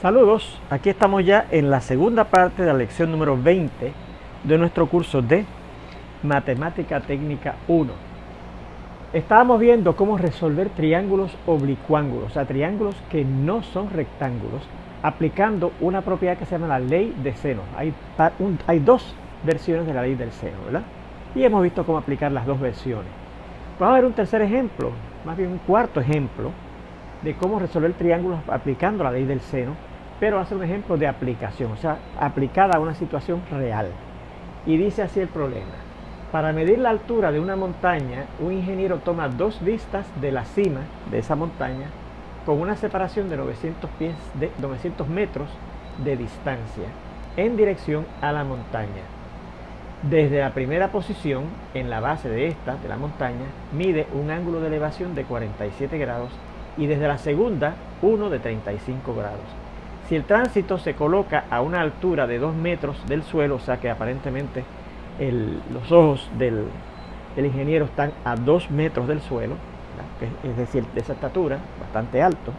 Saludos, aquí estamos ya en la segunda parte de la lección número 20 de nuestro curso de Matemática Técnica 1. Estábamos viendo cómo resolver triángulos oblicuángulos, o sea, triángulos que no son rectángulos, aplicando una propiedad que se llama la ley de seno. Hay dos versiones de la ley del seno, ¿verdad? Y hemos visto cómo aplicar las dos versiones. Vamos a ver un tercer ejemplo, más bien un cuarto ejemplo, de cómo resolver triángulos aplicando la ley del seno, pero va a ser un ejemplo de aplicación, o sea, aplicada a una situación real. Y dice así el problema: para medir la altura de una montaña, un ingeniero toma dos vistas de la cima de esa montaña con una separación de 900 metros de distancia en dirección a la montaña. Desde la primera posición, en la base de la montaña, mide un ángulo de elevación de 47 grados y desde la segunda, uno de 35 grados. Si el tránsito se coloca a una altura de 2 metros del suelo, o sea que aparentemente los ojos del ingeniero están a 2 metros del suelo, es decir, de esa estatura, bastante alto,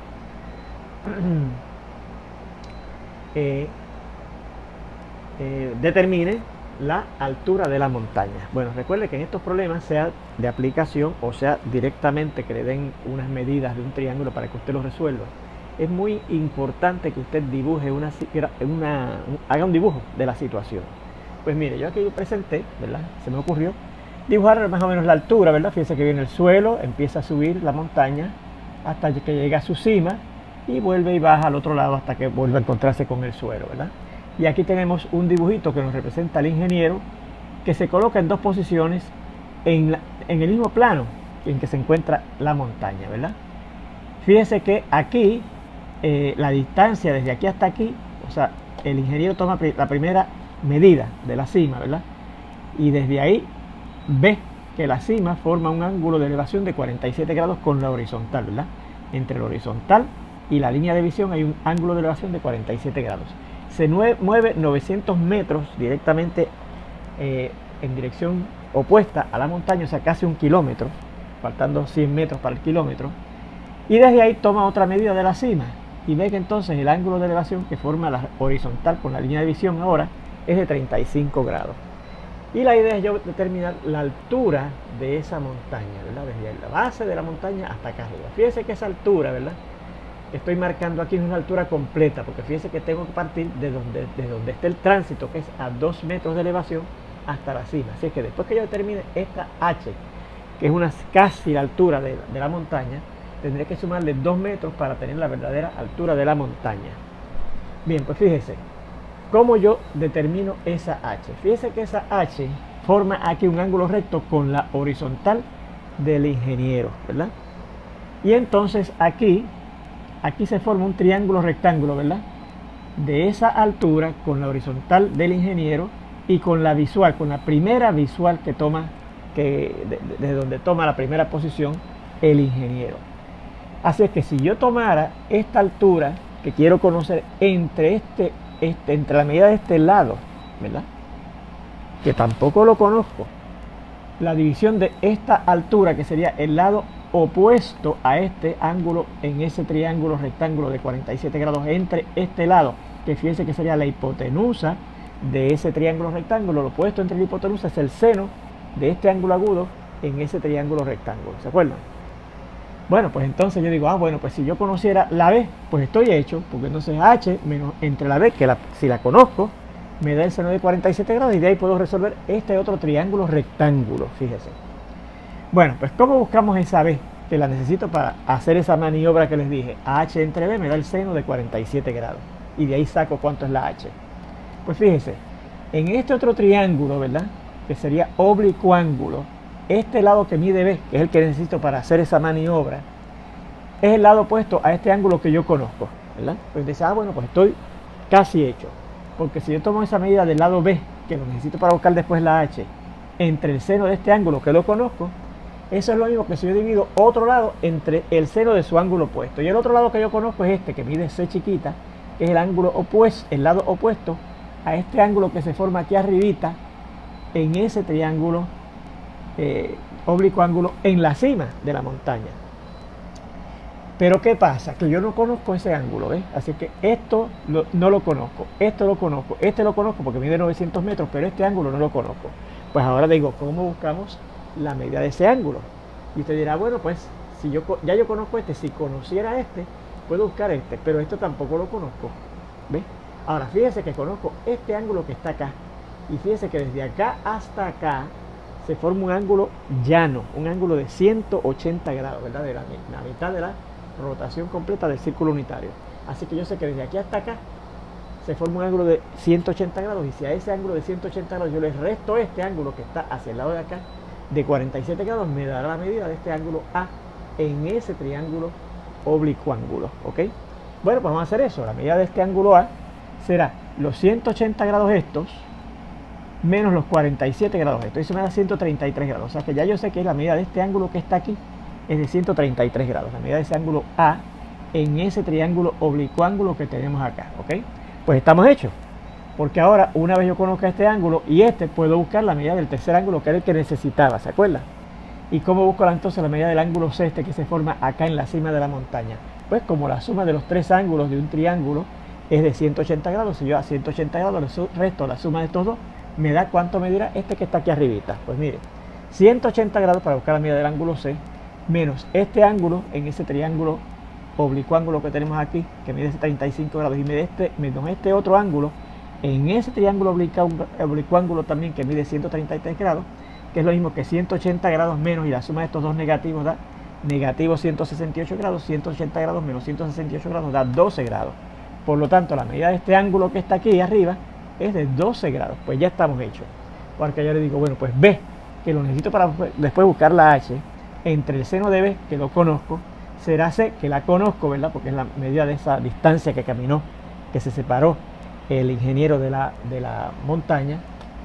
determine la altura de la montaña. Bueno, recuerde que en estos problemas, sea de aplicación o sea directamente que le den unas medidas de un triángulo para que usted lo resuelva, es muy importante que usted dibuje haga un dibujo de la situación. Pues mire, yo aquí presenté, ¿verdad? Se me ocurrió dibujar más o menos la altura, ¿verdad? Fíjense que viene el suelo, empieza a subir la montaña hasta que llega a su cima y vuelve y baja al otro lado hasta que vuelve a encontrarse con el suelo, ¿verdad? Y aquí tenemos un dibujito que nos representa al ingeniero, que se coloca en dos posiciones en el mismo plano en que se encuentra la montaña, ¿verdad? Fíjense que aquí la distancia desde aquí hasta aquí, o sea, el ingeniero toma la primera medida de la cima, ¿verdad? Y desde ahí ve que la cima forma un ángulo de elevación de 47 grados con la horizontal, ¿verdad? Entre la horizontal y la línea de visión hay un ángulo de elevación de 47 grados. Se mueve 900 metros directamente en dirección opuesta a la montaña, o sea, casi 1 kilómetro, faltando 100 metros para el kilómetro. Y desde ahí toma otra medida de la cima y ve que entonces el ángulo de elevación que forma la horizontal con la línea de visión ahora es de 35 grados. Y la idea es yo determinar la altura de esa montaña, ¿verdad? Desde la base de la montaña hasta acá arriba. Fíjese que esa altura, ¿verdad? Estoy marcando aquí una altura completa, porque fíjese que tengo que partir de donde esté el tránsito, que es a 2 metros de elevación, hasta la cima. Así es que después que yo determine esta H, que es casi la altura de la montaña, tendré que sumarle 2 metros para tener la verdadera altura de la montaña. Bien, pues fíjese cómo yo determino esa H. Fíjese que esa H forma aquí un ángulo recto con la horizontal del ingeniero, ¿verdad? Y entonces aquí se forma un triángulo rectángulo, ¿verdad? De esa altura con la horizontal del ingeniero y con la visual, con la primera visual que toma, de donde toma la primera posición el ingeniero. Así es que si yo tomara esta altura que quiero conocer entre la medida de este lado, ¿verdad? Que tampoco lo conozco, la división de esta altura, que sería el lado opuesto a este ángulo en ese triángulo rectángulo de 47 grados entre este lado, que fíjense que sería la hipotenusa de ese triángulo rectángulo. Lo opuesto entre la hipotenusa es el seno de este ángulo agudo en ese triángulo rectángulo, ¿se acuerdan? Bueno, pues entonces yo digo, bueno, pues si yo conociera la B, pues estoy hecho, porque entonces H menos entre la B, que si la conozco, me da el seno de 47 grados y de ahí puedo resolver este otro triángulo rectángulo, fíjese. Bueno, pues ¿cómo buscamos esa B? Que la necesito para hacer esa maniobra que les dije. H entre B me da el seno de 47 grados. Y de ahí saco cuánto es la H. Pues fíjese, en este otro triángulo, ¿verdad? Que sería oblicuángulo, este lado que mide B, que es el que necesito para hacer esa maniobra, es el lado opuesto a este ángulo que yo conozco, ¿verdad? Pues dice, bueno, pues estoy casi hecho. Porque si yo tomo esa medida del lado B, que lo necesito para buscar después la H, entre el seno de este ángulo que lo conozco, eso es lo mismo que si yo divido otro lado entre el seno de su ángulo opuesto. Y el otro lado que yo conozco es este, que mide C chiquita, que es el ángulo opuesto, el lado opuesto a este ángulo que se forma aquí arribita, en ese triángulo oblicuo ángulo en la cima de la montaña. Pero ¿qué pasa? Que yo no conozco ese ángulo, ¿ves? Así que esto no lo conozco, esto lo conozco, este lo conozco porque mide 900 metros, pero este ángulo no lo conozco. Pues ahora digo, ¿cómo buscamos la medida de ese ángulo? Y usted dirá, bueno, pues si ya yo conozco este, si conociera este, puedo buscar este, pero esto tampoco lo conozco, ¿ves? Ahora, fíjese que conozco este ángulo que está acá, y fíjese que desde acá hasta acá se forma un ángulo llano, un ángulo de 180 grados, ¿verdad? De la mitad de la rotación completa del círculo unitario. Así que yo sé que desde aquí hasta acá se forma un ángulo de 180 grados, y si a ese ángulo de 180 grados yo le resto este ángulo que está hacia el lado de acá de 47 grados, me dará la medida de este ángulo A en ese triángulo oblicuángulo, ¿ok? Bueno, pues vamos a hacer eso. La medida de este ángulo A será los 180 grados estos menos los 47 grados estos. Eso me da 133 grados. O sea que ya yo sé que la medida de este ángulo que está aquí es de 133 grados. La medida de ese ángulo A en ese triángulo oblicuángulo que tenemos acá, ¿ok? Pues estamos hechos. Porque ahora, una vez yo conozca este ángulo y este, puedo buscar la medida del tercer ángulo, que era el que necesitaba, ¿se acuerdan? ¿Y cómo busco entonces la medida del ángulo C este que se forma acá en la cima de la montaña? Pues como la suma de los tres ángulos de un triángulo es de 180 grados, si yo a 180 grados le resto la suma de estos dos, me da cuánto me dirá este que está aquí arribita. Pues mire, 180 grados para buscar la medida del ángulo C, menos este ángulo en ese triángulo oblicuángulo que tenemos aquí, que mide 35 grados, y menos este otro ángulo en ese triángulo oblicuángulo también, que mide 133 grados, que es lo mismo que 180 grados menos, y la suma de estos dos negativos da negativo 168 grados, 180 grados menos 168 grados da 12 grados. Por lo tanto, la medida de este ángulo que está aquí arriba es de 12 grados. Pues ya estamos hechos. Porque yo le digo, bueno, pues B, que lo necesito para después buscar la H, entre el seno de B, que lo conozco, será C, que la conozco, ¿verdad? Porque es la medida de esa distancia que caminó, que se separó el ingeniero de la montaña,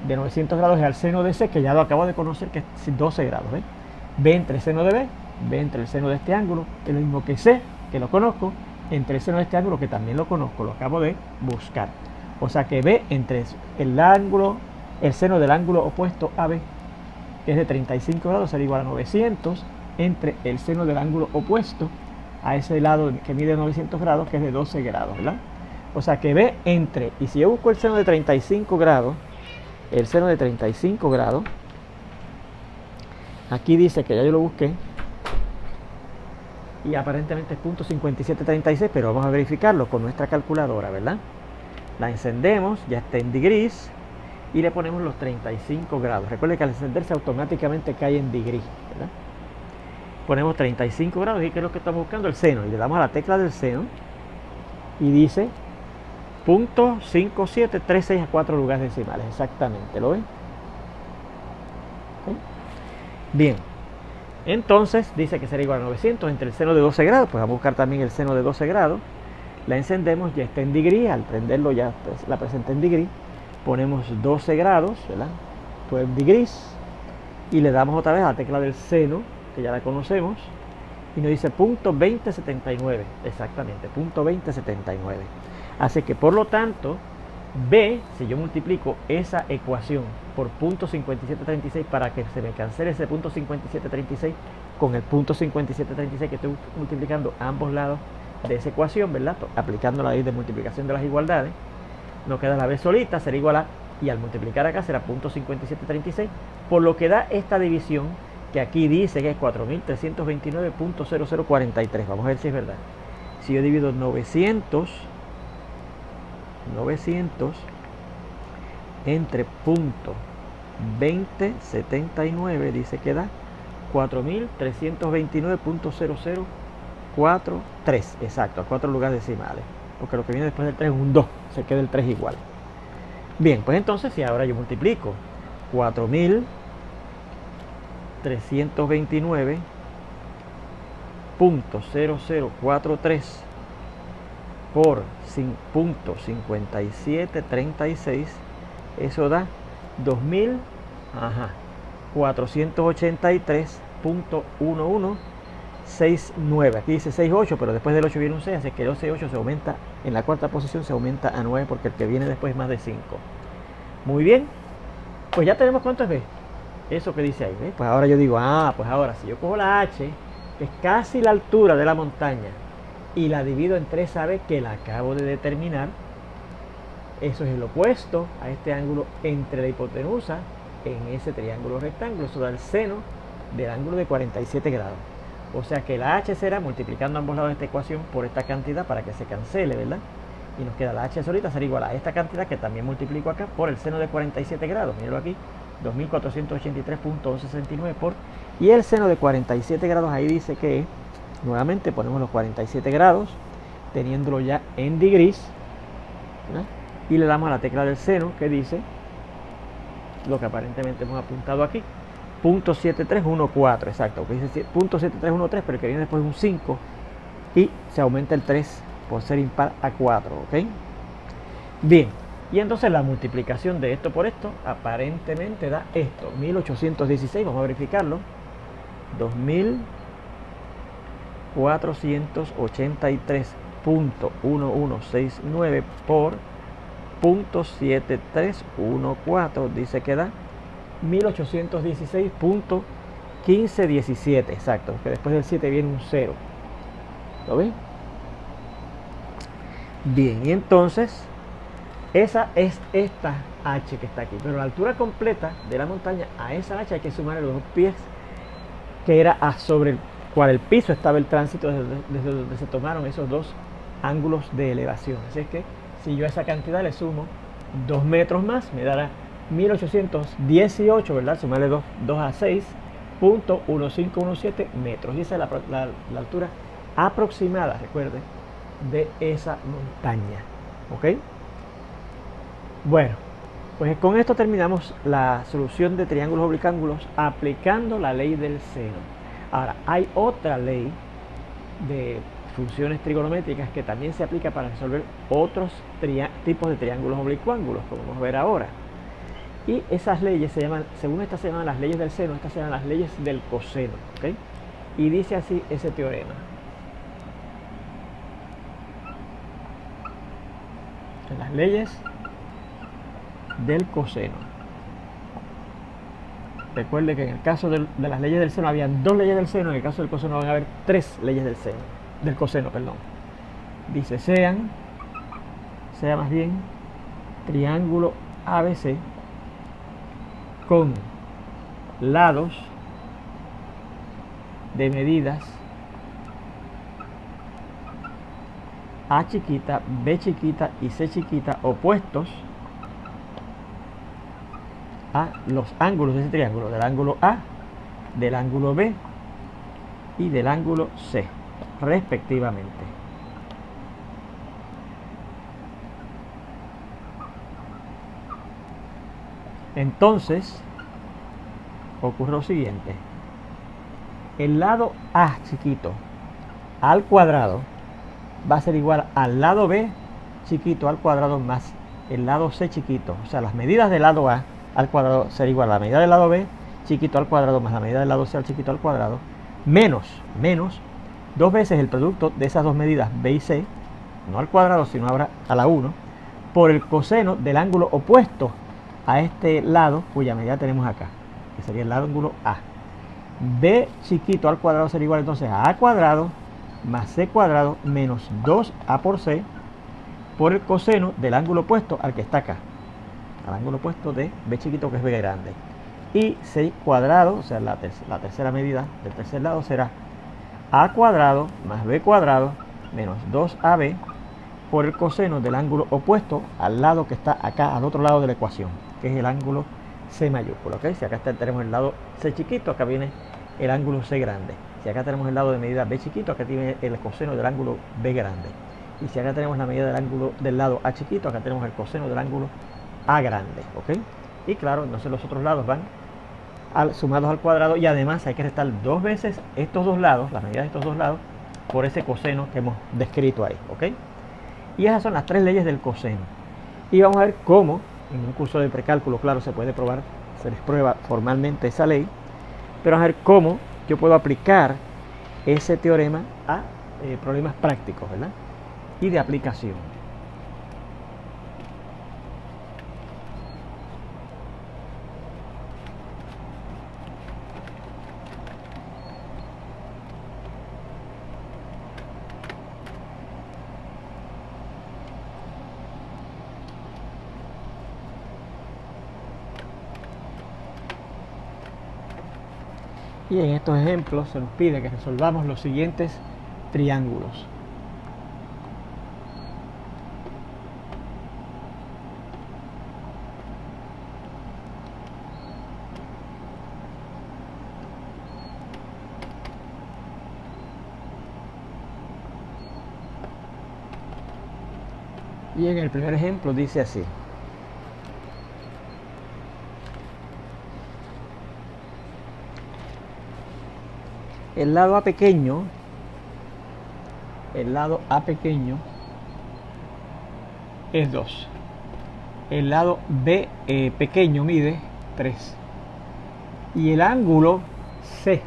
de 900 grados, al seno de C, que ya lo acabo de conocer, que es 12 grados, ¿ves? B entre el seno de B, B entre el seno de este ángulo, es lo mismo que C, que lo conozco, entre el seno de este ángulo, que también lo conozco, lo acabo de buscar. O sea que B entre el seno del ángulo opuesto a B, que es de 35 grados, será igual a 900, entre el seno del ángulo opuesto a ese lado que mide 900 grados, que es de 12 grados, ¿verdad? O sea que B entre, y si yo busco el seno de 35 grados, aquí dice que ya yo lo busqué, y aparentemente es .5736, pero vamos a verificarlo con nuestra calculadora, ¿verdad? La encendemos, ya está en degrees, y le ponemos los 35 grados. Recuerde que al encenderse automáticamente cae en degrees, ¿verdad? Ponemos 35 grados, y ¿qué es lo que estamos buscando? El seno, y le damos a la tecla del seno, y dice .5736 a 4 lugares decimales, exactamente, ¿lo ven? ¿Sí? Bien, entonces dice que será igual a 900 entre el seno de 12 grados, pues vamos a buscar también el seno de 12 grados, la encendemos, ya está en degree, al prenderlo ya la presenta en degree, ponemos 12 grados, ¿verdad? 12 degrees, y le damos otra vez a la tecla del seno, que ya la conocemos, y nos dice .2079, exactamente, .2079. Así que por lo tanto, B, si yo multiplico esa ecuación por .5736 para que se me cancele ese .5736 con el .5736 que estoy multiplicando ambos lados de esa ecuación, ¿verdad? Aplicando la ley de multiplicación de las igualdades, no queda la B solita, será igual a, y al multiplicar acá será .5736, por lo que da esta división que aquí dice que es 4329.0043. Vamos a ver si es verdad. Si yo divido 900 entre .2079, dice que da 4329.0043, exacto, a 4 lugares decimales, porque lo que viene después del 3 es un 2, se queda el 3 igual. Bien, pues entonces si ahora yo multiplico 4329.0043 por .5736, eso da 2483.1169. Aquí dice 68, pero después del 8 viene un 6, así que el 8 se aumenta, en la cuarta posición se aumenta a 9, porque el que viene después es más de 5. Muy bien, pues ya tenemos cuánto es B, eso que dice ahí, ¿ves? Pues ahora yo digo, pues ahora si yo cojo la H, que es casi la altura de la montaña, y la divido en 3AB que la acabo de determinar. Eso es el opuesto a este ángulo entre la hipotenusa en ese triángulo rectángulo. Eso da el seno del ángulo de 47 grados. O sea que la h será, multiplicando ambos lados de esta ecuación por esta cantidad para que se cancele, ¿verdad? Y nos queda la h solita, será igual a esta cantidad que también multiplico acá por el seno de 47 grados. Míralo aquí, 2483.1169 por... Y el seno de 47 grados ahí dice que, nuevamente ponemos los 47 grados, teniéndolo ya en degrees, ¿verdad? Y le damos a la tecla del seno que dice lo que aparentemente hemos apuntado aquí, 0.7314, exacto, que dice 0.7313, pero que viene después un 5 y se aumenta el 3 por ser impar a 4, ¿ok? Bien, y entonces la multiplicación de esto por esto aparentemente da esto, 1816, vamos a verificarlo, 2483.1169 por 0.7314, dice que da 1816.1517, exacto, que después del 7 viene un 0. ¿Lo ven? Bien, y entonces esa es esta h que está aquí, pero la altura completa de la montaña a esa h hay que sumar los 2 pies que era sobre el cual el piso estaba el tránsito, desde donde se tomaron esos 2 ángulos de elevación. Así es que si yo a esa cantidad le sumo 2 metros más, me dará 1818, ¿verdad? Sumarle 2 a 6.1517 metros. Y esa es la altura aproximada, recuerden, de esa montaña. ¿Ok? Bueno, pues con esto terminamos la solución de triángulos oblicángulos aplicando la ley del seno. Ahora, hay otra ley de funciones trigonométricas que también se aplica para resolver otros tipos de triángulos oblicuángulos, como vamos a ver ahora. Y esas leyes se llaman, según estas se llaman las leyes del seno, estas se llaman las leyes del coseno, ¿ok? Y dice así ese teorema. Las leyes del coseno. Recuerde que en el caso de las leyes del seno habían 2 leyes del seno, en el caso del coseno van a haber 3 leyes del seno, del coseno, perdón. Dice sea más bien triángulo ABC con lados de medidas A chiquita, B chiquita y C chiquita opuestos a los ángulos de ese triángulo, del ángulo A, del ángulo B y del ángulo C, respectivamente. Entonces, ocurre lo siguiente. El lado A chiquito al cuadrado va a ser igual al lado B chiquito al cuadrado más el lado C chiquito. O sea, las medidas del lado A al cuadrado será igual a la medida del lado B chiquito al cuadrado más la medida del lado C al chiquito al cuadrado menos 2 veces el producto de esas 2 medidas B y C, no al cuadrado sino ahora a la 1, por el coseno del ángulo opuesto a este lado cuya medida tenemos acá, que sería el lado ángulo A. B chiquito al cuadrado será igual entonces a A cuadrado más C cuadrado menos 2A por C por el coseno del ángulo opuesto al que está acá, al ángulo opuesto de B chiquito, que es B grande. Y C cuadrado, o sea, la tercera medida del tercer lado será A cuadrado más B cuadrado menos 2AB por el coseno del ángulo opuesto al lado que está acá, al otro lado de la ecuación, que es el ángulo C mayúsculo. ¿Okay? Si acá tenemos el lado C chiquito, acá viene el ángulo C grande. Si acá tenemos el lado de medida B chiquito, acá tiene el coseno del ángulo B grande. Y si acá tenemos la medida del ángulo del lado A chiquito, acá tenemos el coseno del ángulo A grande. ¿Okay? Y claro, entonces los otros lados van sumados al cuadrado, y además hay que restar 2 veces estos 2 lados, las medidas de estos 2 lados, por ese coseno que hemos descrito ahí. ¿Okay? Y esas son las 3 leyes del coseno. Y vamos a ver cómo, en un curso de precálculo, claro, se puede probar, se les prueba formalmente esa ley, pero vamos a ver cómo yo puedo aplicar ese teorema a problemas prácticos, ¿verdad? Y de aplicación. Y en estos ejemplos se nos pide que resolvamos los siguientes triángulos. Y en el primer ejemplo dice así. El lado A pequeño es 2. El lado B pequeño mide 3. Y el ángulo C,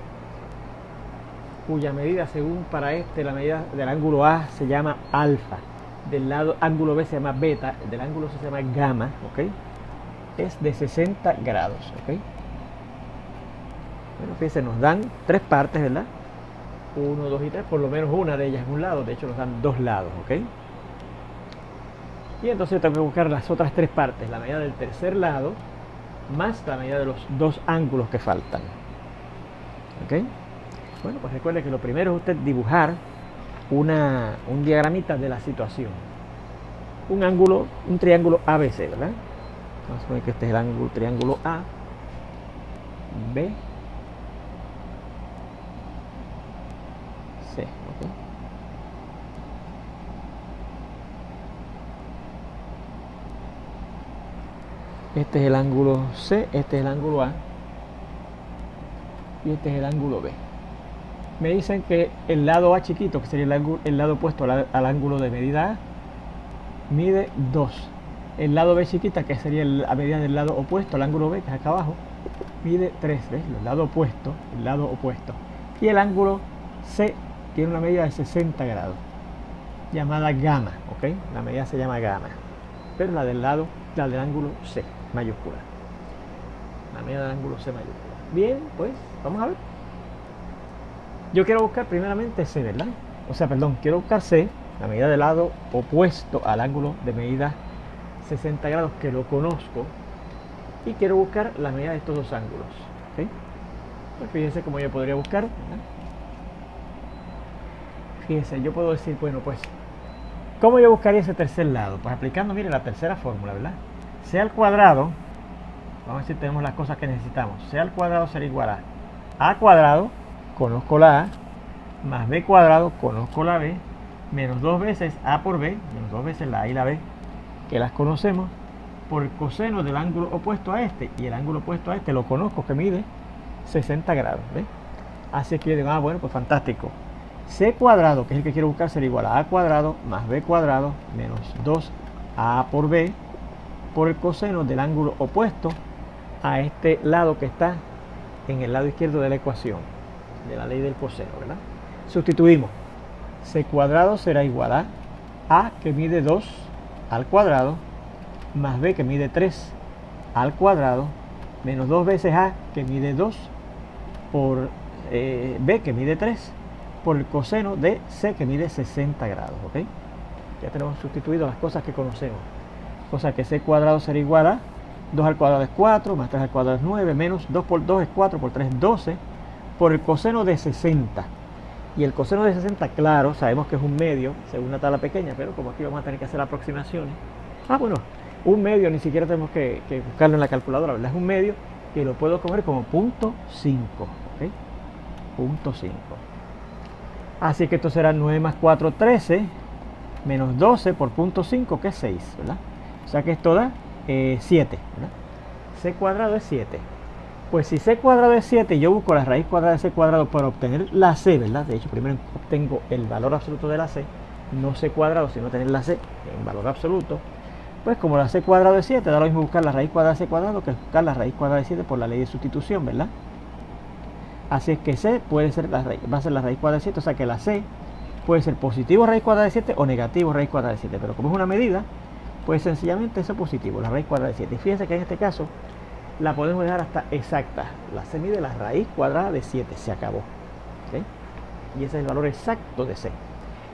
cuya medida según para la medida del ángulo A se llama alfa, del lado ángulo B se llama beta, del ángulo C se llama gamma, ¿ok? Es de 60 grados, ¿ok? Bueno, fíjense, nos dan 3 partes, ¿verdad? 1, 2 y 3, por lo menos una de ellas es un lado, de hecho nos dan 2 lados, ¿ok? Y entonces tengo que buscar las otras 3 partes, la medida del tercer lado más la medida de los 2 ángulos que faltan, ¿ok? Bueno, pues recuerde que lo primero es usted dibujar un diagramita de la situación. Un triángulo ABC, ¿verdad? Vamos a suponer que este es el triángulo A, B, C, ¿ok? Este es el ángulo C, este es el ángulo A y este es el ángulo B. Me dicen que el lado A chiquito, que sería el lado opuesto al ángulo de medida A, mide 2. El lado B chiquita, que sería la medida del lado opuesto al ángulo B, que es acá abajo, mide 3. ¿Ves? El lado opuesto. Y el ángulo C tiene una medida de 60 grados, llamada gamma, ¿ok? La medida se llama gamma, pero la del ángulo C mayúscula. La medida del ángulo C mayúscula. Bien, pues vamos a ver. Yo quiero buscar primeramente C, ¿verdad? Quiero buscar C, la medida del lado opuesto al ángulo de medida 60 grados, que lo conozco, y quiero buscar la medida de estos 2 ángulos, ¿ok? Pues fíjense cómo yo podría buscar, ¿verdad? Fíjense, yo puedo decir, bueno, pues, ¿cómo yo buscaría ese tercer lado? Pues aplicando, mire, la tercera fórmula, ¿verdad? C al cuadrado, vamos a ver si tenemos las cosas que necesitamos. C al cuadrado será igual a cuadrado, conozco la A, más B cuadrado, conozco la B, menos 2 veces A por B, menos 2 veces la A y la B, que las conocemos, por el coseno del ángulo opuesto a este, y el ángulo opuesto a este lo conozco, que mide 60 grados, ¿ves? Así que digo, bueno, pues fantástico. C cuadrado, que es el que quiero buscar, será igual a cuadrado más B cuadrado menos 2A por B, por el coseno del ángulo opuesto a este lado que está en el lado izquierdo de la ecuación, de la ley del coseno, ¿verdad? Sustituimos. C cuadrado será igual a que mide 2 al cuadrado, más B que mide 3 al cuadrado, menos 2 veces A que mide 2 por B que mide 3 por el coseno de C que mide 60 grados, ¿ok? Ya tenemos sustituido las cosas que conocemos. O sea que C cuadrado será igual a 2 al cuadrado es 4, más 3 al cuadrado es 9, menos 2 por 2 es 4, por 3 es 12, por el coseno de 60. Y el coseno de 60, claro, sabemos que es un medio, según la tabla pequeña, pero como aquí vamos a tener que hacer aproximaciones. Bueno, un medio ni siquiera tenemos que buscarlo en la calculadora, ¿verdad? Es un medio que lo puedo coger como 0.5, ¿ok? 0.5. Así que esto será 9 más 4, 13, menos 12 por 0.5, que es 6, ¿verdad? O sea que esto da 7, ¿verdad? C cuadrado es 7. Pues si C cuadrado es 7, yo busco la raíz cuadrada de C cuadrado para obtener la C, ¿verdad? De hecho, primero obtengo el valor absoluto de la C, no C cuadrado, sino tener la C en valor absoluto. Pues como la C cuadrado es 7, da lo mismo buscar la raíz cuadrada de C cuadrado que buscar la raíz cuadrada de 7 por la ley de sustitución, ¿verdad? Así es que C puede ser va a ser la raíz cuadrada de 7, o sea que la C puede ser positivo raíz cuadrada de 7 o negativo raíz cuadrada de 7, pero como es una medida, pues sencillamente eso positivo, la raíz cuadrada de 7. Y fíjense que en este caso la podemos dejar hasta exacta. La C mide la raíz cuadrada de 7, se acabó, ¿okay? Y ese es el valor exacto de C.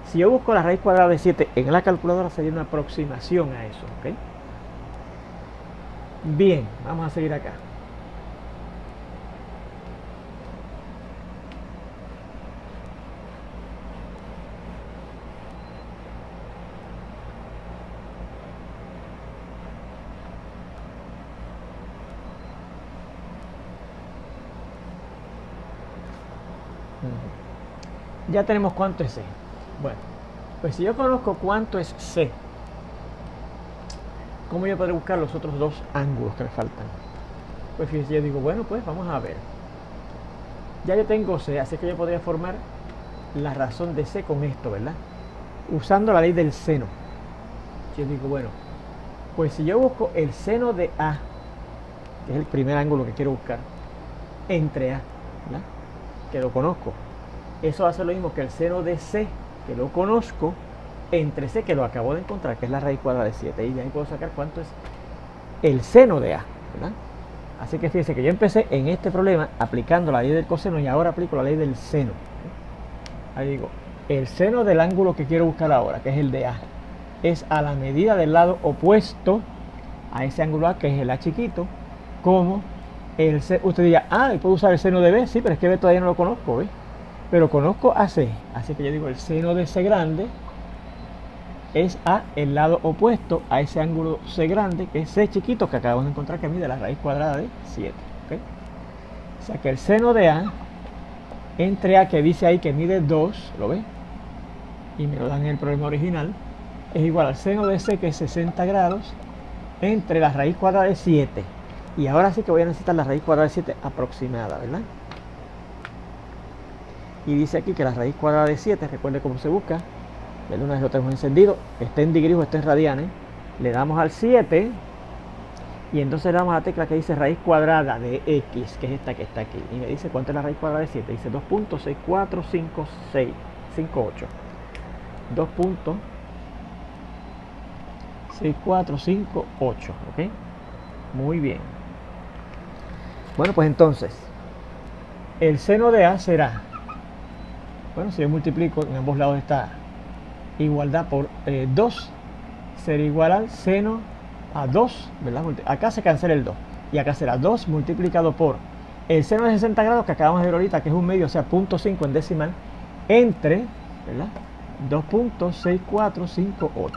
Si yo busco la raíz cuadrada de 7 en la calculadora, sería una aproximación a eso, ¿ok? Bien, vamos a seguir acá. Ya tenemos cuánto es C. Bueno, pues si yo conozco cuánto es C, ¿cómo yo podré buscar los otros dos ángulos que me faltan? Pues fíjense, yo digo, bueno, pues vamos a ver. Ya yo tengo C, así que yo podría formar la razón de C con esto, ¿verdad? Usando la ley del seno. Yo digo, bueno, pues si yo busco el seno de A, que es el primer ángulo que quiero buscar, entre A, ¿verdad?, que lo conozco, eso hace lo mismo que el seno de C, que lo conozco, entre C, que lo acabo de encontrar, que es la raíz cuadrada de 7. Y de ahí puedo sacar cuánto es el seno de A, ¿verdad? Así que fíjense que yo empecé en este problema aplicando la ley del coseno y ahora aplico la ley del seno. Ahí digo, el seno del ángulo que quiero buscar ahora, que es el de A, es a la medida del lado opuesto a ese ángulo A, que es el A chiquito, como el C. Usted dirá, ¿puedo usar el seno de B? Sí, pero es que B todavía no lo conozco, ¿ves? Pero conozco a C, así que yo digo, el seno de C grande es a el lado opuesto a ese ángulo C grande, que es C chiquito, que acabamos de encontrar que mide la raíz cuadrada de 7. ¿Okay? O sea que el seno de A entre A, que dice ahí que mide 2, ¿lo ves? Y me lo dan en el problema original, es igual al seno de C, que es 60 grados, entre la raíz cuadrada de 7. Y ahora sí que voy a necesitar la raíz cuadrada de 7 aproximada, ¿verdad? Y dice aquí que la raíz cuadrada de 7, recuerde cómo se busca, una vez lo tenemos encendido, esté en degrees o esté en radianes, le damos al 7 y entonces le damos a la tecla que dice raíz cuadrada de X, que es esta que está aquí, y me dice cuánto es la raíz cuadrada de 7, dice 2.6458, 2.6458, ¿ok? Muy bien. Bueno, pues entonces el seno de A será, bueno, si yo multiplico en ambos lados esta igualdad por 2, será igual al seno a 2, ¿verdad? Acá se cancela el 2 y acá será 2 multiplicado por el seno de 60 grados que acabamos de ver ahorita, que es un medio, o sea, 0.5 en decimal, entre, ¿verdad?, 2.6458, ¿ok?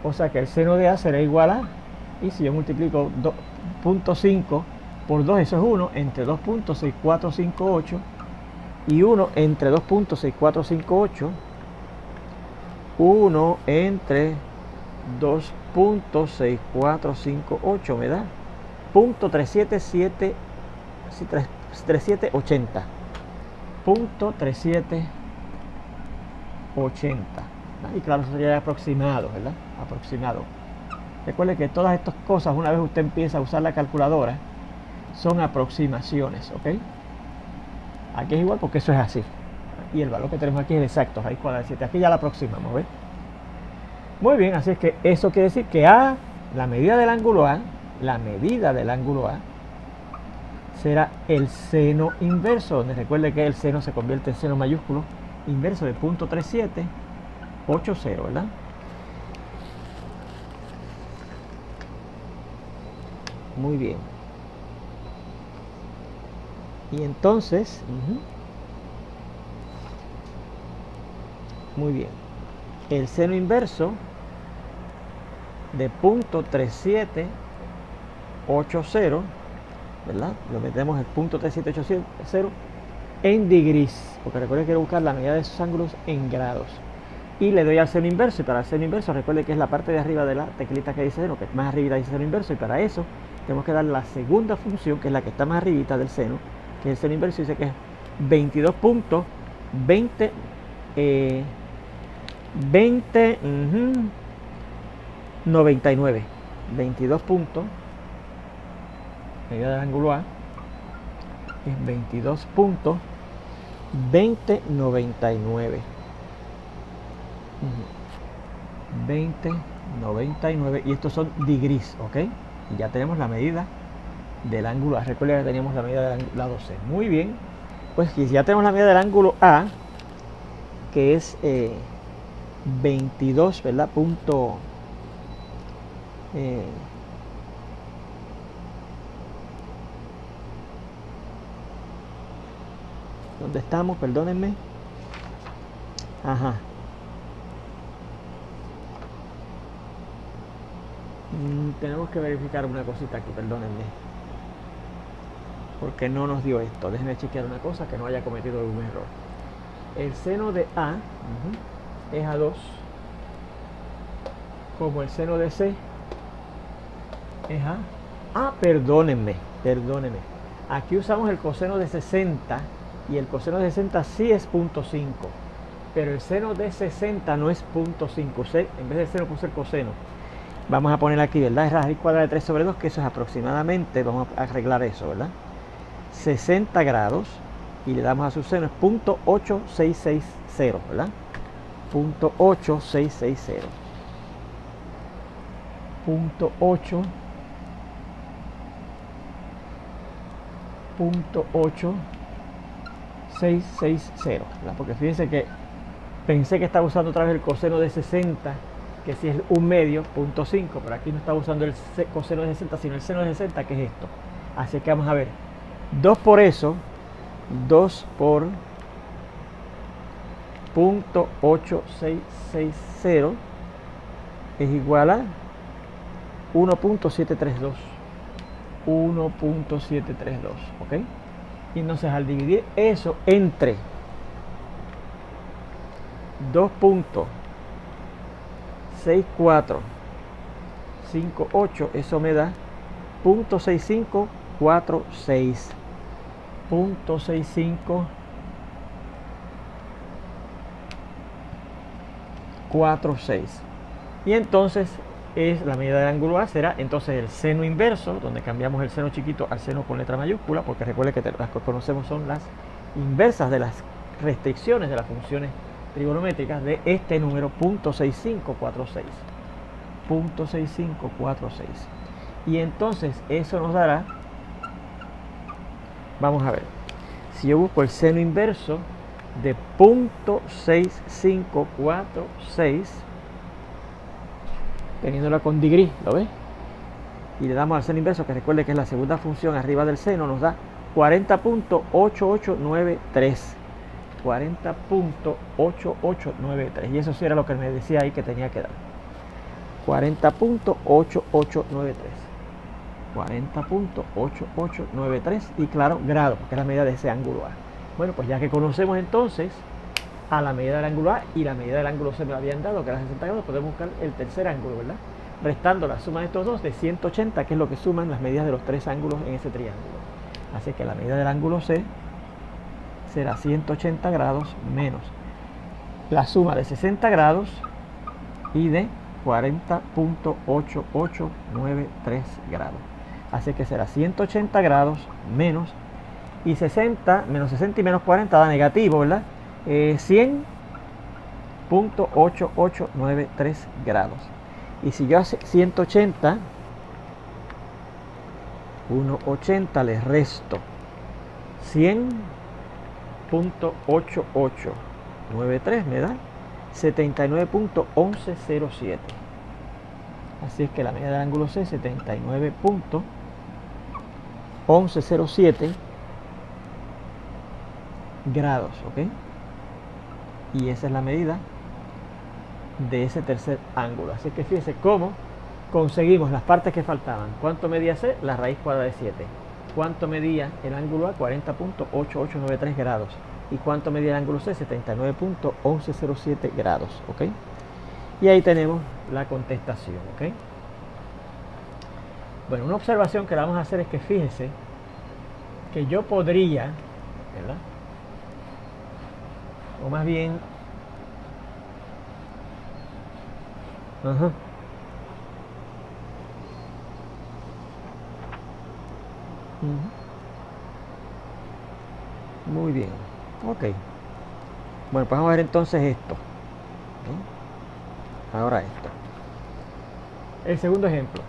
O sea que el seno de A será igual a, y si yo multiplico 2.5 por 2, eso es 1, entre 2.6458 y 1 entre 2.6458, 1 entre 2.6458 me da .377, 3780, .3780, y claro, eso sería aproximado, ¿verdad? Aproximado. Recuerde que todas estas cosas, una vez usted empieza a usar la calculadora, son aproximaciones, ¿ok? Aquí es igual porque eso es así. Y el valor que tenemos aquí es exacto, raíz cuadrada de 7. Aquí ya la aproximamos, ¿ves? Muy bien, así es que eso quiere decir que A, la medida del ángulo A, será el seno inverso, donde recuerde que el seno se convierte en seno mayúsculo inverso de .3780, ¿verdad? Muy bien. Y entonces, muy bien, el seno inverso de .3780, ¿verdad? Lo metemos el .3780 en degrees, porque recuerde que quiero buscar la medida de esos ángulos en grados. Y le doy al seno inverso, y para el seno inverso recuerde que es la parte de arriba de la teclita que dice seno, que más arriba dice seno inverso, y para eso tenemos que dar la segunda función, que es la que está más arribita del seno, que es el seno inverso, y dice que es 22.20 99, 22 puntos, medida del ángulo A es 22.2099, 2099, y estos son degrees, ¿ok? Y ya tenemos la medida del ángulo A. Recuerda que teníamos la medida del lado C. Muy bien, pues ya tenemos la medida del ángulo A, que es 22, ¿verdad? ¿Dónde estamos? Perdónenme. Ajá. Tenemos que verificar una cosita aquí, perdónenme. porque no nos dio esto. Déjenme chequear una cosa, que no haya cometido algún error. El seno de A es a 2, como el seno de C es a... perdónenme. Aquí usamos el coseno de 60 y el coseno de 60 sí es 0.5, pero el seno de 60 no es 0.5. En vez de seno puse el coseno. Vamos a poner aquí, ¿verdad? Es raíz cuadrada de 3 sobre 2, que eso es aproximadamente, vamos a arreglar eso, ¿verdad? 60 grados, y le damos a su seno, es 0.8660, ¿verdad? 0.8660. 0.8660, ¿verdad? Porque fíjense que pensé que estaba usando otra vez el coseno de 60, que si es un medio, 0.5, pero aquí no estaba usando el coseno de 60, sino el seno de 60, que es esto. Así que vamos a ver, 2 por eso, 2 por 0.8660 es igual a 1.732. 1.732, ¿ok? Y entonces al dividir eso entre 2.6458, eso me da 0.6546. 0.6546. Y entonces es la medida del ángulo A, será entonces el seno inverso, donde cambiamos el seno chiquito al seno con letra mayúscula, porque recuerde que las que conocemos son las inversas de las restricciones de las funciones trigonométricas de este número, 0.6546. 0.6546. Y entonces eso nos dará, vamos a ver, si yo busco el seno inverso de 0.6546, teniéndola con degree, ¿lo ves? Y le damos al seno inverso, que recuerde que es la segunda función arriba del seno, nos da 40.8893. 40.8893. Y eso sí era lo que me decía ahí que tenía que dar. 40.8893. 40.8893. Y claro, grado, que es la medida de ese ángulo A. Bueno, pues ya que conocemos entonces a la medida del ángulo A y la medida del ángulo C me lo habían dado, que era 60 grados, podemos buscar el tercer ángulo, ¿verdad? Restando la suma de estos dos de 180, que es lo que suman las medidas de los tres ángulos en ese triángulo. Así que la medida del ángulo C será 180 grados menos la suma de 60 grados y de 40.8893 grados. Así que será 180 grados menos, y 60, menos 60 y menos 40 da negativo, ¿verdad? 100.8893 grados. Y si yo hace 180, 180 le resto 100.8893 me da 79.1107. Así es que la medida del ángulo C es 79.1107 grados, ¿ok? Y esa es la medida de ese tercer ángulo. Así que fíjense cómo conseguimos las partes que faltaban. ¿Cuánto medía C? La raíz cuadrada de 7. ¿Cuánto medía el ángulo A? 40.8893 grados. ¿Y cuánto medía el ángulo C? 79.1107 grados, ¿ok? Y ahí tenemos la contestación, ¿ok? Bueno, una observación que la vamos a hacer es que fíjense que yo podría, ¿verdad? O más bien, muy bien, ok. Bueno, pues vamos a ver entonces esto, ¿okay? Ahora esto. El segundo ejemplo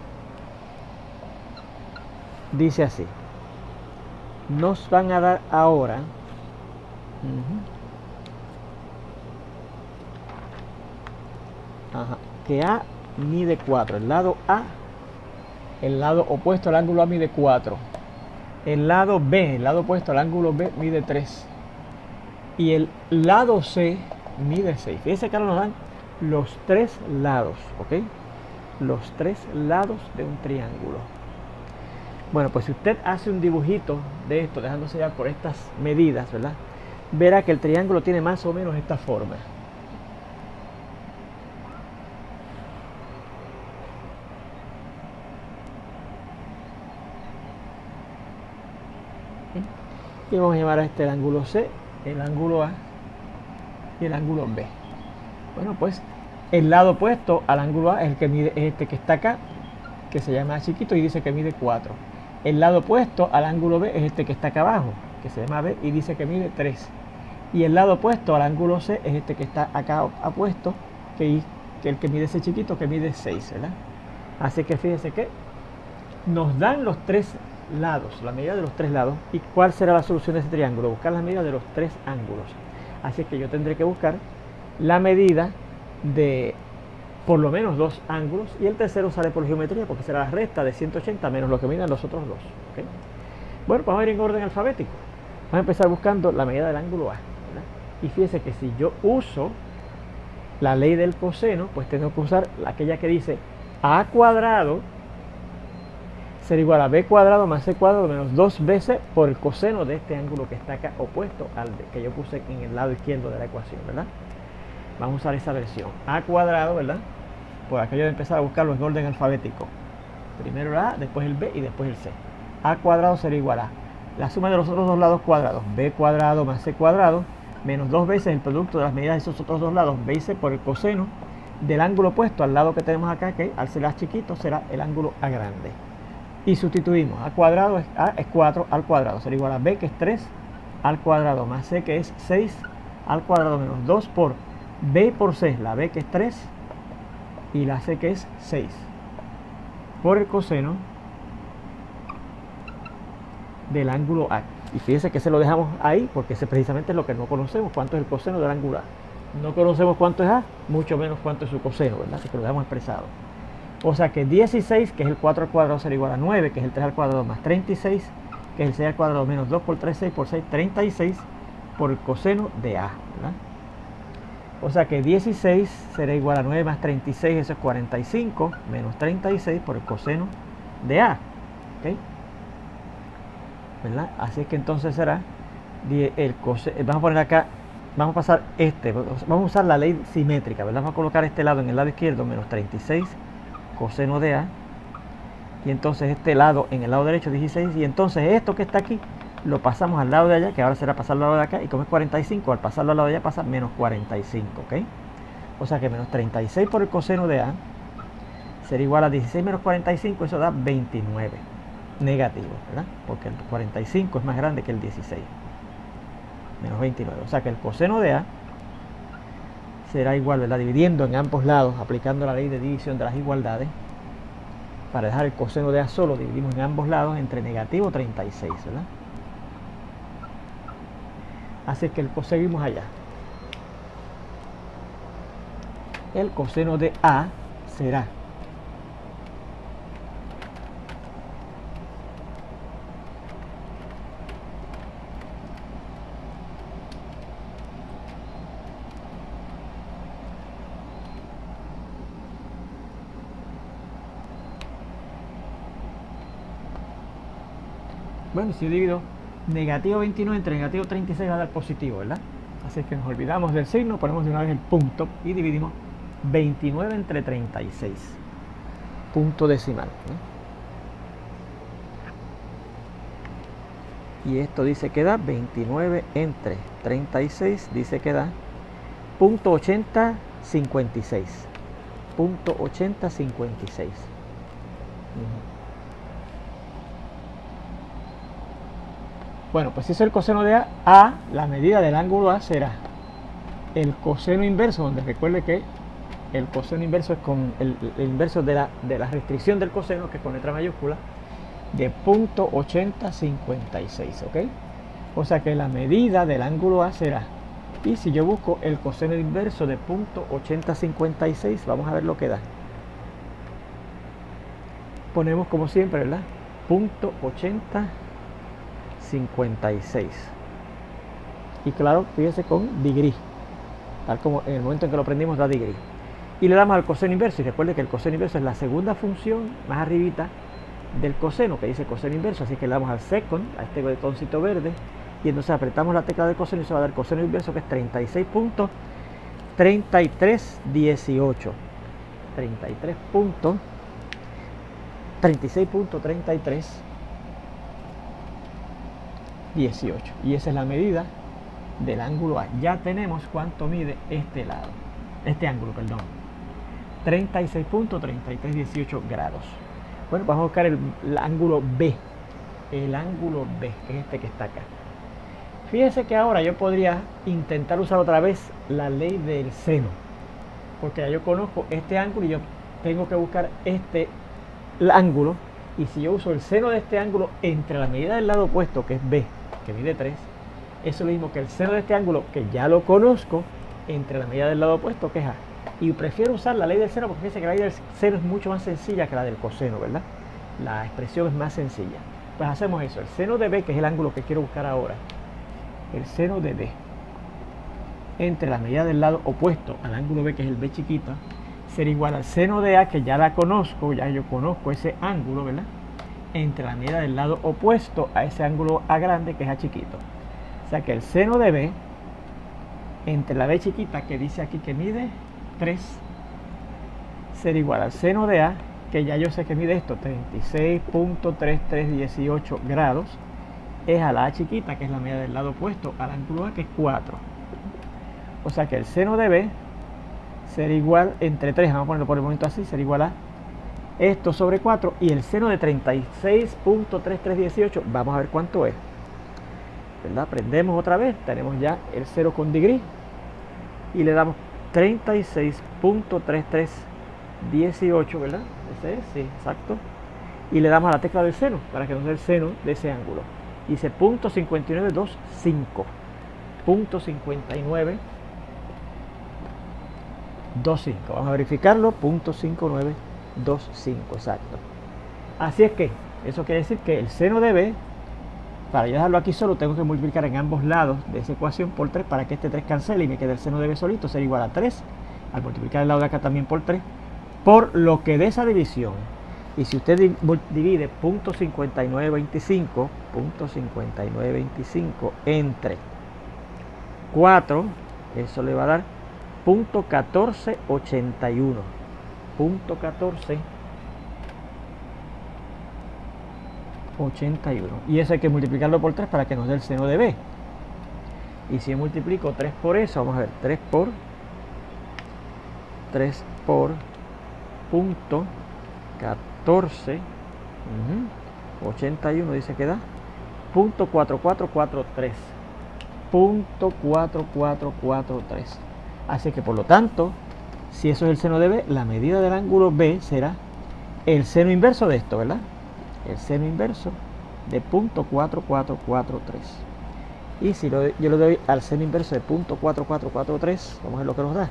dice así: nos van a dar ahora que A mide 4. El lado A, el lado opuesto al ángulo A, mide 4. El lado B, el lado opuesto al ángulo B, mide 3. Y el lado C mide 6. Fíjense que ahora nos dan los tres lados, ¿ok? Los tres lados de un triángulo. Bueno, pues si usted hace un dibujito de esto, dejándose llevar por estas medidas, ¿verdad? Verá que el triángulo tiene más o menos esta forma. Y vamos a llamar a este el ángulo C, el ángulo A y el ángulo B. Bueno, pues el lado opuesto al ángulo A es el que mide, es este que está acá, que se llama A chiquito y dice que mide 4. El lado opuesto al ángulo B es este que está acá abajo, que se llama B y dice que mide 3. Y el lado opuesto al ángulo C es este que está acá apuesto, que el que mide C chiquito, que mide 6, ¿verdad? Así que fíjense que nos dan los tres lados, la medida de los tres lados. ¿Y cuál será la solución de ese triángulo? Buscar la medida de los tres ángulos. Así que yo tendré que buscar la medida de por lo menos dos ángulos, y el tercero sale por geometría porque será la resta de 180 menos lo que midan los otros dos. ¿Okay? Bueno, pues vamos a ir en orden alfabético. Vamos a empezar buscando la medida del ángulo A, ¿verdad? Y fíjense que si yo uso la ley del coseno, pues tengo que usar aquella que dice A cuadrado será igual a B cuadrado más C cuadrado menos 2 veces por el coseno de este ángulo que está acá opuesto al que yo puse en el lado izquierdo de la ecuación, ¿verdad? Vamos a usar esa versión. A cuadrado, ¿verdad? Por aquello de empezar a buscarlo en orden alfabético. Primero el A, después el B y después el C. A cuadrado será igual a la suma de los otros dos lados cuadrados, B cuadrado más C cuadrado, menos 2 veces el producto de las medidas de esos otros dos lados, B y C, por el coseno del ángulo opuesto al lado que tenemos acá, que al ser A chiquito será el ángulo A grande. Y sustituimos. A cuadrado es A es 4 al cuadrado, será igual a B, que es 3 al cuadrado, más C, que es 6 al cuadrado, menos 2 por B por C, la B, que es 3, y la C, que es 6, por el coseno del ángulo A. Y fíjense que se lo dejamos ahí porque ese precisamente es lo que no conocemos, cuánto es el coseno del ángulo A. No conocemos cuánto es A, mucho menos cuánto es su coseno, ¿verdad? Así que lo dejamos expresado. O sea que 16, que es el 4 al cuadrado, será igual a 9, que es el 3 al cuadrado, más 36, que es el 6 al cuadrado, menos 2 por 3, 6 por 6, 36, por el coseno de A, ¿verdad? O sea que 16 será igual a 9 más 36, eso es 45, menos 36 por el coseno de A. ¿Okay? ¿Verdad? Así es que entonces será el coseno. Vamos a poner acá, vamos a pasar vamos a usar la ley simétrica, ¿verdad? Vamos a colocar este lado en el lado izquierdo, menos 36 coseno de A, y entonces este lado en el lado derecho 16, y entonces esto que está aquí lo pasamos al lado de allá, que ahora será pasar al lado de acá, y como es 45, al pasarlo al lado de allá pasa menos 45, ¿ok? O sea que menos 36 por el coseno de A será igual a 16 menos 45, eso da 29, negativo, ¿verdad? Porque el 45 es más grande que el 16, menos 29, o sea que el coseno de A será igual, ¿verdad? Dividiendo en ambos lados, aplicando la ley de división de las igualdades, para dejar el coseno de A solo, dividimos en ambos lados entre negativo 36, ¿verdad? Así que seguimos allá. El coseno de A será bueno, si yo divido negativo 29 entre negativo 36 va a dar positivo, ¿verdad? Así que nos olvidamos del signo, ponemos de una vez el punto y dividimos 29 entre 36, punto decimal, ¿no? Y esto dice que da 29 entre 36, dice que da punto 8056, punto 8056. Bueno, pues si es el coseno de A, la medida del ángulo A será el coseno inverso, donde recuerde que el coseno inverso es con el inverso de la restricción del coseno, que es con letra mayúscula, de punto 8056, ¿ok? O sea que la medida del ángulo A será, y si yo busco el coseno inverso de punto 8056, vamos a ver lo que da. Ponemos como siempre, ¿verdad? Punto 8056. Y claro, fíjese con degree, tal como en el momento en que lo aprendimos da degree. Y le damos al coseno inverso, y recuerde que el coseno inverso es la segunda función más arribita del coseno, que dice coseno inverso, así que le damos al second, a este botoncito verde, y entonces apretamos la tecla de coseno y se va a dar coseno inverso, que es 36.3318. 36.3318. Y esa es la medida del ángulo A. Ya tenemos cuánto mide este lado, este ángulo, perdón. 36.3318 grados. Bueno, vamos a buscar el ángulo B. El ángulo B, que es este que está acá. Fíjense que ahora yo podría intentar usar otra vez la ley del seno, porque ya yo conozco este ángulo y yo tengo que buscar este ángulo, y si yo uso el seno de este ángulo entre la medida del lado opuesto, que es B, que mide 3, eso es lo mismo que el seno de este ángulo, que ya lo conozco, entre la medida del lado opuesto, que es A. Y prefiero usar la ley del seno porque fíjense que la ley del seno es mucho más sencilla que la del coseno, ¿verdad? La expresión es más sencilla. Pues hacemos eso, el seno de B, que es el ángulo que quiero buscar ahora, el seno de B entre la medida del lado opuesto al ángulo B, que es el B chiquito, será igual al seno de A, que ya la conozco, ya yo conozco ese ángulo, ¿verdad? Entre la medida del lado opuesto a ese ángulo A grande, que es A chiquito. O sea que el seno de B entre la B chiquita, que dice aquí que mide 3, será igual al seno de A, que ya yo sé que mide esto, 36.3318 grados, es a la A chiquita, que es la medida del lado opuesto al ángulo A, que es 4. O sea que el seno de B será igual, entre 3, vamos a ponerlo por el momento así, será igual a esto sobre 4, y el seno de 36.3318, vamos a ver cuánto es, ¿verdad? Prendemos otra vez, tenemos ya el 0 con degree, y le damos 36.3318, ¿verdad? Ese es, sí, exacto. Y le damos a la tecla del seno, para que nos dé el seno de ese ángulo. Dice .5925, .5925, vamos a verificarlo, .5925, exacto. Así es que, eso quiere decir que el seno de B, para yo dejarlo aquí solo, tengo que multiplicar en ambos lados de esa ecuación por 3 para que este 3 cancele y me quede el seno de B solito, será igual a 3, al multiplicar el lado de acá también por 3, por lo que de esa división. Y si usted divide .5925 entre 4, eso le va a dar .1481. .1481. Y eso hay que multiplicarlo por 3 para que nos dé el seno de B. Y si yo multiplico 3 por eso, vamos a ver, 3 por punto 14, 81 dice que da .4443, .4443. Así que por lo tanto, si eso es el seno de B, la medida del ángulo B será el seno inverso de esto, ¿verdad? El seno inverso de .4443. Y si yo le doy al seno inverso de .4443, vamos a ver lo que nos da.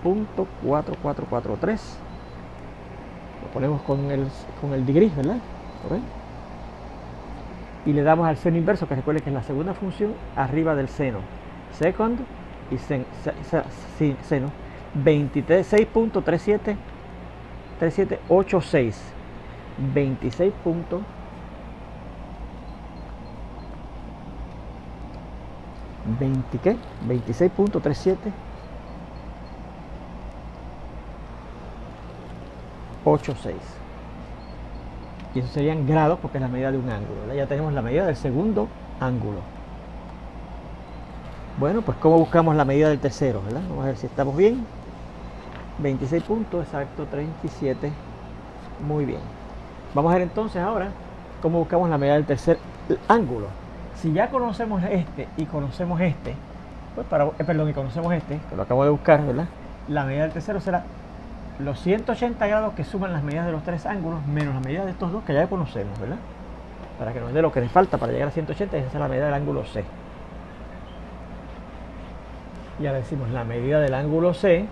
.4443, lo ponemos con el degree, ¿verdad? ¿Okay? Y le damos al seno inverso, que recuerde que es la segunda función arriba del seno, second y seno, 26.3786, 26.3786. Y eso serían grados porque es la medida de un ángulo, ¿verdad? Ya tenemos la medida del segundo ángulo. Bueno, pues ¿cómo buscamos la medida del tercero, ¿verdad? Vamos a ver si estamos bien. 26 puntos, exacto, 37. Muy bien. Vamos a ver entonces ahora cómo buscamos la medida del tercer ángulo. Si ya conocemos este y conocemos este, pues y conocemos este, que lo acabo de buscar, ¿verdad? La medida del tercero será los 180 grados que suman las medidas de los tres ángulos menos la medida de estos dos que ya conocemos, ¿verdad? Para que nos dé lo que les falta para llegar a 180, esa es la medida del ángulo C. Y ahora decimos la medida del ángulo C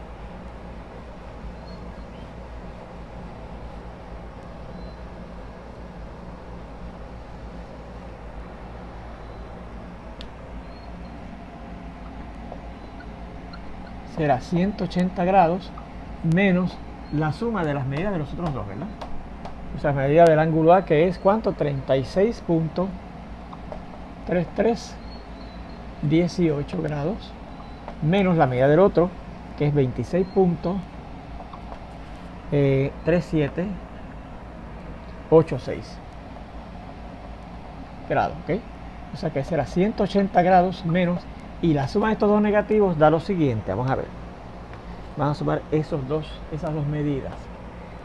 será 180 grados menos la suma de las medidas de los otros dos, ¿verdad? O sea, medida del ángulo A, que es ¿cuánto? 36.3318 grados, menos la medida del otro, que es 26.3786 grados, ¿ok? O sea que será 180 grados menos, y la suma de estos dos negativos da lo siguiente. Vamos a ver. Vamos a sumar esas dos medidas.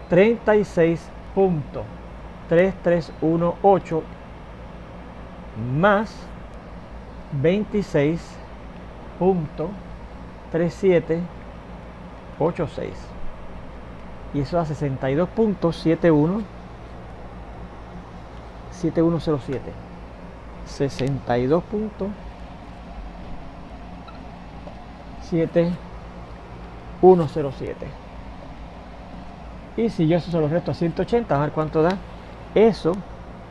36.3318 más 26.3786, y eso da 62.7107. 62.7107. Y si yo eso se lo resto a 180, a ver cuánto da. Eso,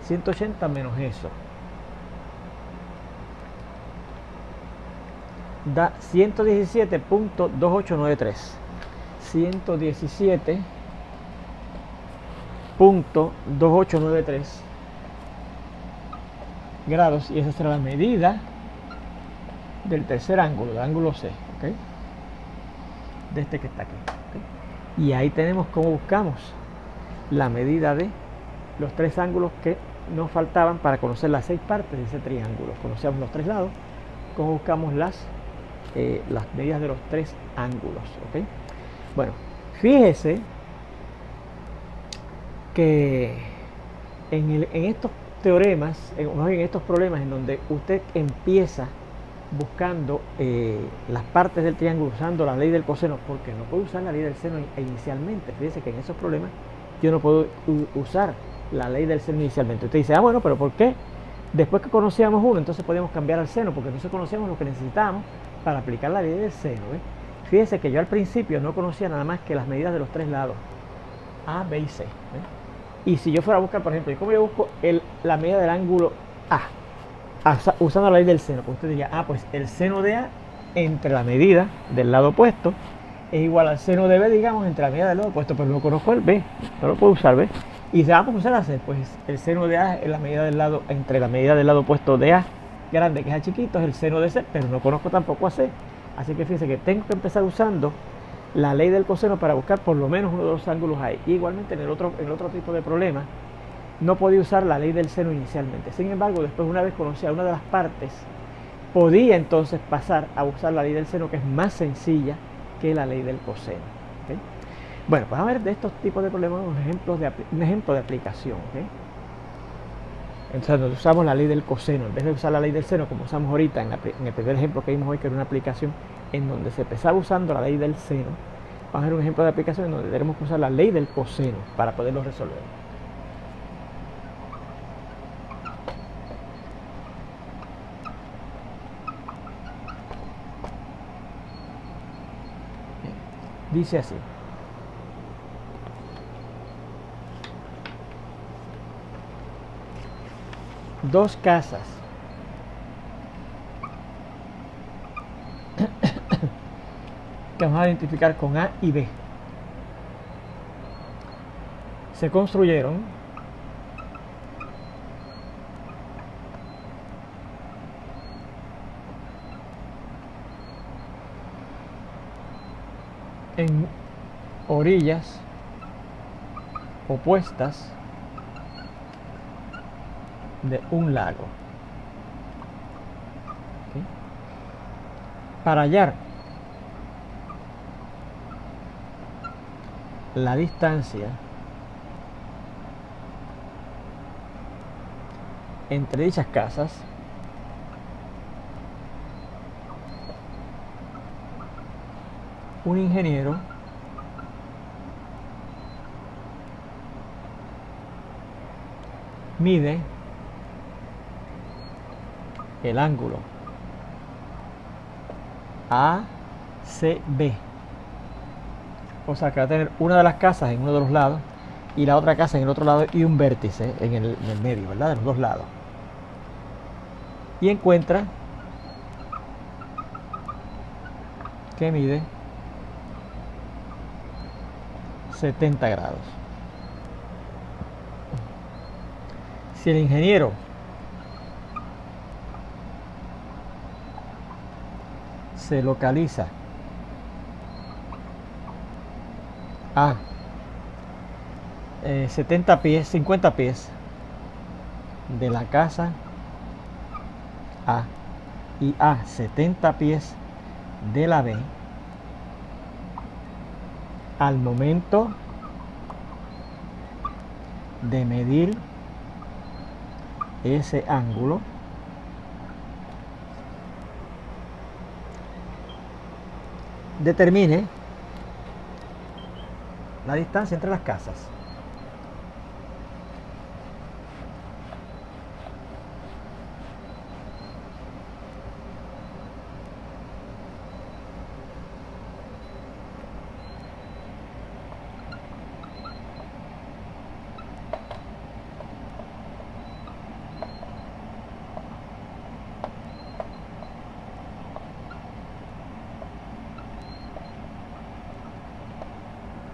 180 menos eso, da 117.2893. 117.2893 grados, y esa será la medida del tercer ángulo, del ángulo C, ¿okay? De este que está aquí, ¿okay? Y ahí tenemos cómo buscamos la medida de los tres ángulos que nos faltaban para conocer las 6 partes de ese triángulo. Conocíamos los 3 lados, cómo buscamos las medidas de los 3 ángulos, ¿okay? Bueno, fíjese que en estos teoremas, en estos problemas en donde usted empieza buscando las partes del triángulo usando la ley del coseno, porque no puedo usar la ley del seno inicialmente. Fíjese que en esos problemas yo no puedo usar la ley del seno inicialmente. Usted dice, bueno, pero ¿por qué? Después que conocíamos uno, entonces podíamos cambiar al seno, porque entonces conocíamos lo que necesitábamos para aplicar la ley del seno, ¿ves? Fíjese que yo al principio no conocía nada más que las medidas de los 3 lados, A, B y C, ¿ves? Y si yo fuera a buscar, por ejemplo, ¿cómo yo busco la medida del ángulo A? Usando la ley del seno, pues usted diría, pues el seno de A entre la medida del lado opuesto es igual al seno de B, digamos, entre la medida del lado opuesto, pero no conozco el B, no lo puedo usar, ¿ves? Y se va a usar a C, pues el seno de A es la medida del lado, entre la medida del lado opuesto de A grande, que es A chiquito, es el seno de C, pero no conozco tampoco a C. Así que fíjense que tengo que empezar usando la ley del coseno para buscar por lo menos uno de los ángulos ahí. Y igualmente en el otro tipo de problema no podía usar la ley del seno inicialmente. Sin embargo, después, una vez conocía una de las partes, podía entonces pasar a usar la ley del seno, que es más sencilla que la ley del coseno, ¿okay? Bueno, pues a ver de estos tipos de problemas un ejemplo de aplicación, ¿okay? Entonces usamos la ley del coseno en vez de usar la ley del seno, como usamos ahorita en el primer ejemplo que vimos hoy, que era una aplicación en donde se empezaba usando la ley del seno. Vamos a ver un ejemplo de aplicación en donde tenemos que usar la ley del coseno para poderlo resolver. Dice así: dos casas que vamos a identificar con A y B se construyeron en orillas opuestas de un lago. ¿Okay? Para hallar la distancia entre dichas casas, un ingeniero mide el ángulo ACB, o sea que va a tener una de las casas en uno de los lados y la otra casa en el otro lado y un vértice en el medio, ¿verdad? De los dos lados. Y encuentra que mide 70 grados. Si el ingeniero se localiza a 70 pies, 50 pies de la casa A y a 70 pies de la B, al momento de medir ese ángulo, determine la distancia entre las casas.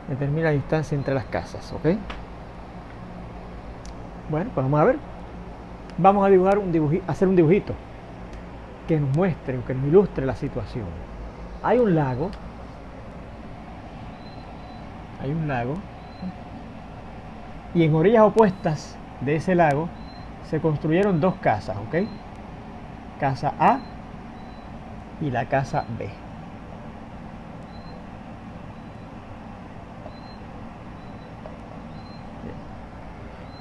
Determina la distancia entre las casas, ¿ok? Bueno, pues vamos a ver. Vamos a dibujar hacer un dibujito que nos muestre o que nos ilustre la situación. Hay un lago. Y en orillas opuestas de ese lago se construyeron dos casas, ¿ok? Casa A y la casa B.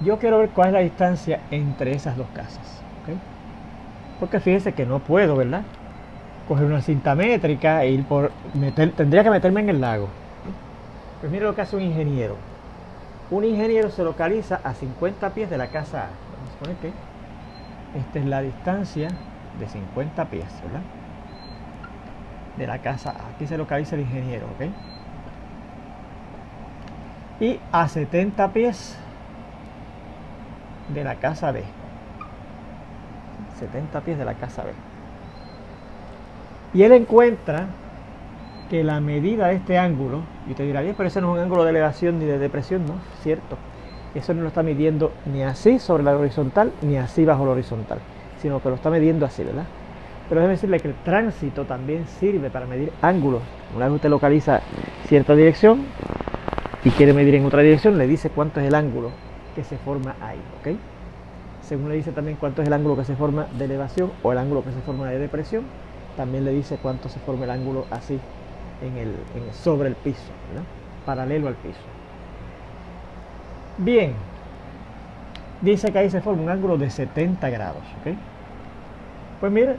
Yo quiero ver cuál es la distancia entre esas dos casas, ¿okay? Porque fíjense que no puedo, ¿verdad? Coger una cinta métrica e ir tendría que meterme en el lago. Pues mire lo que hace un ingeniero. Un ingeniero se localiza a 50 pies de la casa A. Vamos a poner que esta es la distancia de 50 pies, ¿verdad? De la casa A. Aquí se localiza el ingeniero, ¿ok? Y a 70 pies de la casa B. 70 pies de la casa B. Y él encuentra que la medida de este ángulo, y usted dirá, bien, pero ese no es un ángulo de elevación ni de depresión, ¿no? Cierto. Eso no lo está midiendo ni así sobre la horizontal, ni así bajo la horizontal, sino que lo está midiendo así, ¿verdad? Pero déjeme decirle que el tránsito también sirve para medir ángulos. Una vez usted localiza cierta dirección y quiere medir en otra dirección, le dice cuánto es el ángulo que se forma ahí, ¿ok? Según le dice también cuánto es el ángulo que se forma de elevación o el ángulo que se forma de depresión, también le dice cuánto se forma el ángulo así sobre el piso, ¿verdad? Paralelo al piso. Bien, dice que ahí se forma un ángulo de 70 grados, ¿ok? Pues mire,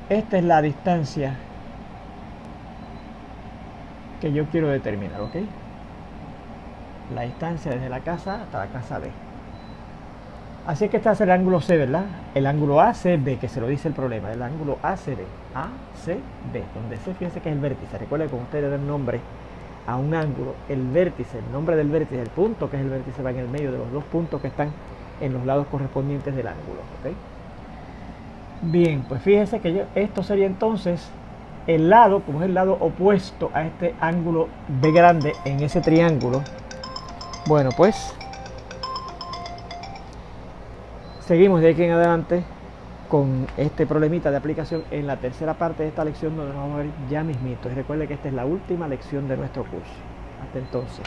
esta es la distancia que yo quiero determinar, ¿ok? La distancia desde la casa hasta la casa B. Así que este es el ángulo C, ¿verdad? El ángulo ACB, que se lo dice el problema, el ángulo ACB, donde C, fíjense que es el vértice. Recuerden que cuando ustedes dan nombre a un ángulo, el vértice, el nombre del vértice, el punto que es el vértice va en el medio de los dos puntos que están en los lados correspondientes del ángulo, ¿ok? Bien, pues fíjense que esto sería entonces el lado, como es el lado opuesto a este ángulo B grande en ese triángulo. Bueno, pues seguimos de aquí en adelante con este problemita de aplicación en la tercera parte de esta lección, donde nos vamos a ver ya mismito. Y recuerde que esta es la última lección de nuestro curso. Hasta entonces.